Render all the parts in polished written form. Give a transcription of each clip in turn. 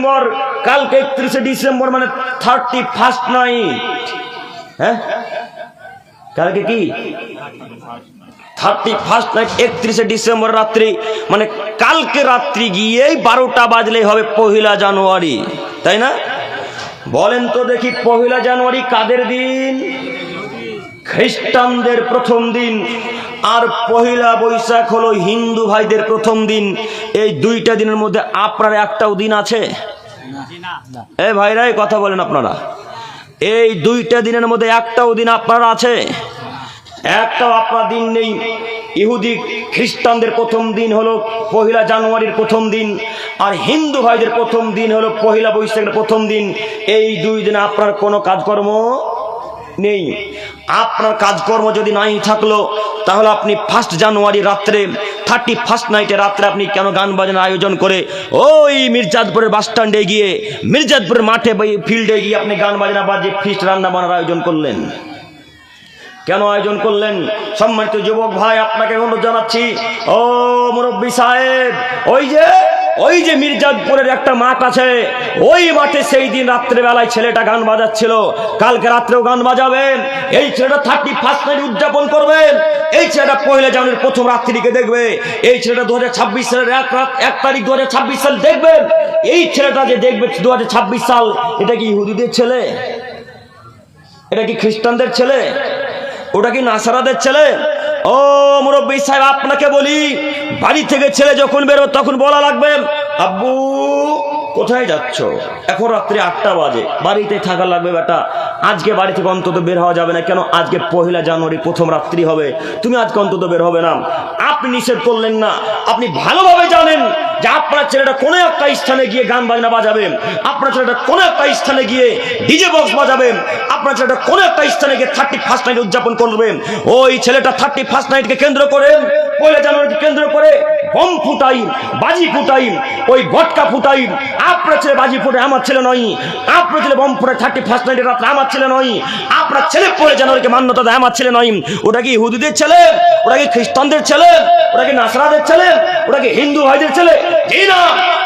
December, কালকে 31 December মানে 31st night. হ্যাঁ, কালকে কি 31st নাইট, 31 ডিসেম্বর রাত্রি, মানে কালকে রাত্রি গিয়েই 12টা বাজলেই হবে 1 জানুয়ারি, তাই না? বলেন তো দেখি, 1 জানুয়ারি কাদের দিন? খ্রিস্টানদের প্রথম দিন। আর 1 বৈশাখ হলো হিন্দু ভাইদের প্রথম দিন। এই দুইটা দিনের মধ্যে আপনার একটাও দিন আছে? এ ভাইরা, কথা বলেন আপনারা, এই দুইটা দিনের মধ্যে একটাও দিন আপনার আছে? একটাও আপনার দিন নেই। ইহুদি খ্রিস্টানদের প্রথম দিন হলো 1 জানুয়ারির প্রথম দিন, আর হিন্দু ভাইদের প্রথম দিন হলো 1 বৈশাখের প্রথম দিন। এই দুই দিনে আপনার কোনো কাজকর্ম নেই। আপনার কাজকর্ম যদি নাই থাকলো, তাহলে আপনি 1 জানুয়ারি রাত্রে, 31st নাইটে রাত্রে আপনি কেন গান বাজনার আয়োজন করে ওই মির্জাদপুরের বাস স্ট্যান্ডে গিয়ে, মির্জাদপুরের মাঠে ফিল্ডে গিয়ে আপনি গান বাজনা বাজিয়ে ফিস্ট রান্না বান্নার আয়োজন করলেন? কেন আয়োজন করলেন? সম্মানিত যুবক ভাই, আপনাকে অনুরোধ জানাচ্ছি, ও মুরব্বী সাহেব, ওই যে মির্জাদপুরের একটা মাঠ আছে, ওই মাঠে সেই দিন রাত্রে বেলায় ছেলেটা গান বাজাচ্ছিল, কালকে রাত্রেও গান বাজাবেন। এই ছেলেটা 31st নাইট উদযাপন করবেন। এই ছেলেটা 1 জানুয়ারির প্রথম রাত্রিকে দেখবে। এই ছেলেটা 2026 সালের 1 তারিখ 2026 সাল দেখবেন। এই ছেলেটা যে দেখবে 2026 সাল, এটা কি ইহুদিদের ছেলে? এটা কি খ্রিস্টানদের ছেলে? ওটা কি নাসারাদের ছেলে? ও মুরব্বী সাহেব, আপনাকে বলি, বাড়ি থেকে ছেলে যখন বেরো তখন বলা লাগবে, আব্বু কোথায় যাচ্ছ? এখন রাত্রি 8টা বাজে, বাড়িতে থাকা লাগবে বেটা। আজকে বাড়ি থেকে অন্তত বের হওয়া যাবে না। কেন? আজকে 1 জানুয়ারি প্রথম রাত্রি হবে, তুমি আজকে অন্তত বের হবে না। আপনি নিষেধ করলেন না। আপনি ভালোভাবে জানেন যে আপনার ছেলেটা কোনো একটা স্থানে গিয়ে গান বাজনা বাজাবে, আপনার ছেলেটা কোনো একটা স্থানে গিয়ে ডিজে বক্স বাজাবে, আপনার ছেলেটা কোনো একটা স্থানে গিয়ে 31st নাইট উদযাপন করবে। ওই ছেলেটা 31st নাইটকে কেন্দ্র করে, 1 জানুয়ারিকে কেন্দ্র করে বম ফুটাই, বাজি ফুটাই, ওই ভটকা ফুটাই। আপনার ছেলে বাজি ফুটে, আমার ছেলে নয়। আপনার ছেলে বম ফুটে 31st নাইটের রাত্রে, আমার ছেলে নয়। আপনার ছেলে 1 জানুয়ারিকে মান্যতা দেয়, আমার ছেলে নয়। ওটা কি ইহুদিদের ছেলে? ওটা কি খ্রিস্টানদের ছেলে? ওটা কি নাসরাদের ছেলে? ওটা কি হিন্দু ভাইদের ছেলে? জি না,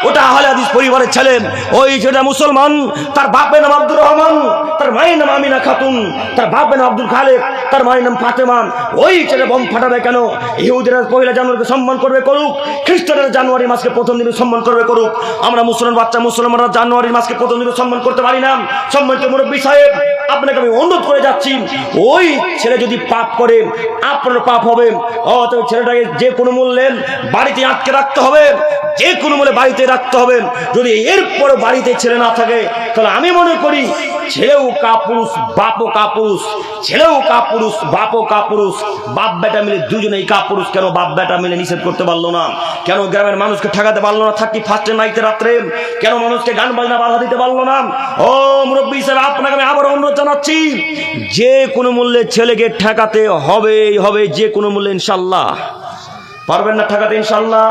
ওটা আহলে হাদিস পরিবারের ছেলে। ওই যেটা মুসলমান, তার বাপের নাম আব্দুর রহমান, তার মায়ের নাম আমিনা খাতুন, তার বাপের নাম আব্দুল খালেক, তার মায়ের নাম ফাতেমা। ওই ছেলে বম ফাটাবে কেন? ইহুদিরা 1 জানুয়ারিকে সম্মান করবে, করুক। খ্রিস্টানরা জানুয়ারি মাসকে প্রথম দিনে সম্মান করবে, করুক। আমরা মুসলমান বাচ্চা, মুসলমানরা জানুয়ারি মাসকে প্রথম দিনে সম্মান করতে পারি না। সম্মানিত মুরব্বী সাহেব, আপনাকে আমি অনুরোধ করে যাচ্ছি, ওই ছেলে যদি পাপ করে, আপনার পাপ হবে। তবে ছেলেটাকে যে কোনো মূল্যে বাড়িতে আটকে রাখতে হবে, যে কোনো মূল্যে বাড়িতে রাখতে হবে। যদি এরপরে বাড়িতে ছেলে না থাকে, তাহলে আমি মনে করি ছেলেও কাপুরুষ, বাপও কাপুরুষ। ছেলেও কাপুরুষ, বাপও কাপুরুষ। বাপ বেটা মিলে দুজনেই কাপুরুষ। কেন বাপ বেটা মিলে নিষেধ করতে পারলো না? কেন গ্রামের মানুষকে ঠেকাতে পারলো না 31st নাইটে রাত্রে? কেন মানুষকে গান বাজনা বাধা দিতে পারলো না? ও মুরব্বী হিসেবে আপনাকে আমি আবার অনুরোধ জানাচ্ছি, যে কোনো মূল্যে ছেলেকে ঠেকাতে হবে, যে কোনো মূল্যে। ইনশাল্লাহ পারবেন না ঠেকাতে? ইনশাল্লাহ।